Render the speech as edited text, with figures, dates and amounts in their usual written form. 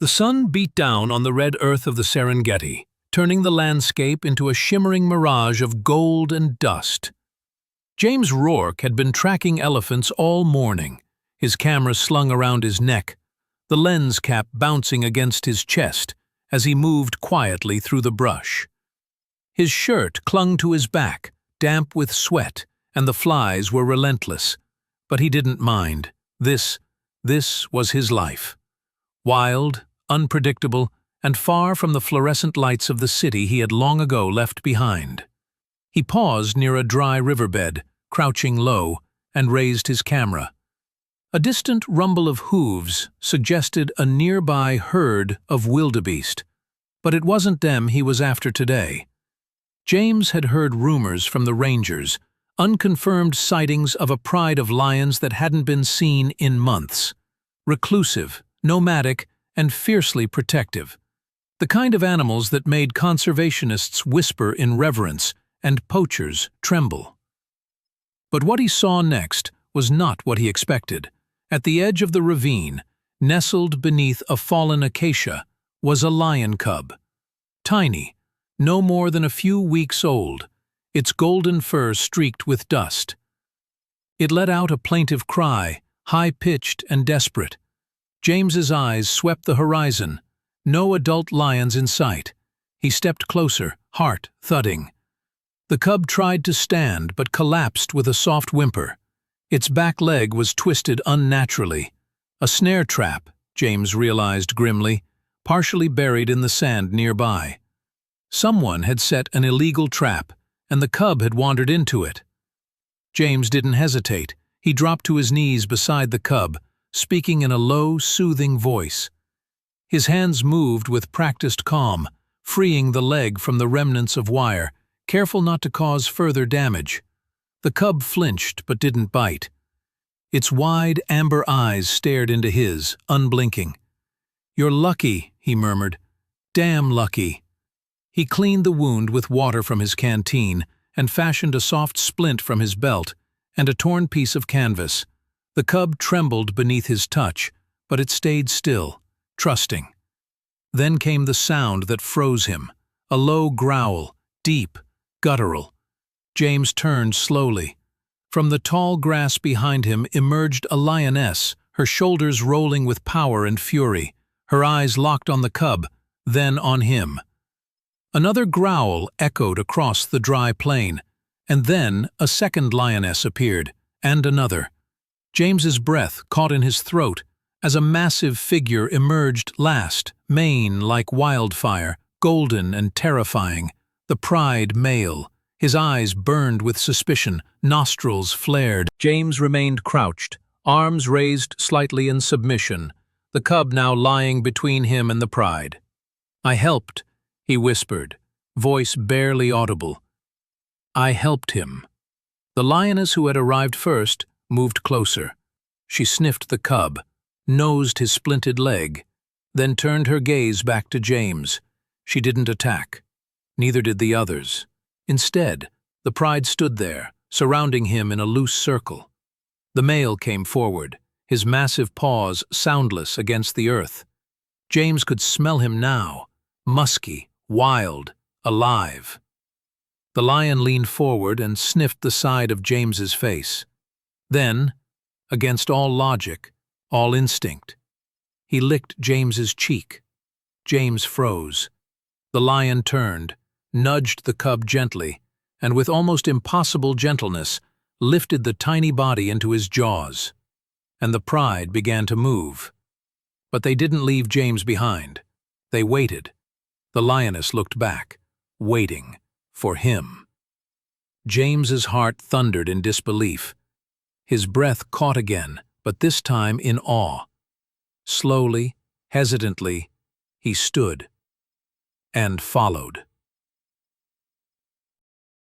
The sun beat down on the red earth of the Serengeti, turning the landscape into a shimmering mirage of gold and dust. James Rourke had been tracking elephants all morning, his camera slung around his neck, the lens cap bouncing against his chest as he moved quietly through the brush. His shirt clung to his back, damp with sweat, and the flies were relentless. But he didn't mind. This was his life. Wild, unpredictable, and far from the fluorescent lights of the city he had long ago left behind. He paused near a dry riverbed, crouching low, and raised his camera. A distant rumble of hooves suggested a nearby herd of wildebeest, but it wasn't them he was after today. James had heard rumors from the rangers, unconfirmed sightings of a pride of lions that hadn't been seen in months. Reclusive, nomadic, and fiercely protective. The kind of animals that made conservationists whisper in reverence and poachers tremble. But what he saw next was not what he expected. At the edge of the ravine, nestled beneath a fallen acacia, was a lion cub. Tiny, no more than a few weeks old, its golden fur streaked with dust. It let out a plaintive cry, high-pitched and desperate. James's eyes swept the horizon. No adult lions in sight. He stepped closer, heart thudding. The cub tried to stand but collapsed with a soft whimper. Its back leg was twisted unnaturally. A snare trap, James realized grimly, partially buried in the sand nearby. Someone had set an illegal trap, and the cub had wandered into it. James didn't hesitate. He dropped to his knees beside the cub, speaking in a low, soothing voice. His hands moved with practiced calm, freeing the leg from the remnants of wire, careful not to cause further damage. The cub flinched but didn't bite. Its wide, amber eyes stared into his, unblinking. "You're lucky," he murmured. "Damn lucky." He cleaned the wound with water from his canteen and fashioned a soft splint from his belt and a torn piece of canvas. The cub trembled beneath his touch, but it stayed still, trusting. Then came the sound that froze him, a low growl, deep, guttural. James turned slowly. From the tall grass behind him emerged a lioness, her shoulders rolling with power and fury, her eyes locked on the cub, then on him. Another growl echoed across the dry plain, and then a second lioness appeared, and another. James's breath caught in his throat as a massive figure emerged last, mane like wildfire, golden and terrifying, the pride male. His eyes burned with suspicion, nostrils flared. James remained crouched, arms raised slightly in submission, the cub now lying between him and the pride. "I helped," he whispered, voice barely audible. "I helped him." The lioness who had arrived first moved closer. She sniffed the cub, nosed his splinted leg, then turned her gaze back to James. She didn't attack. Neither did the others. Instead, the pride stood there, surrounding him in a loose circle. The male came forward, his massive paws soundless against the earth. James could smell him now, musky, wild, alive. The lion leaned forward and sniffed the side of James's face. Then, against all logic, all instinct, he licked James's cheek. James froze. The lion turned, nudged the cub gently, and with almost impossible gentleness, lifted the tiny body into his jaws. And the pride began to move. But they didn't leave James behind. They waited. The lioness looked back, waiting for him. James's heart thundered in disbelief. His breath caught again, but this time in awe. Slowly, hesitantly, he stood and followed.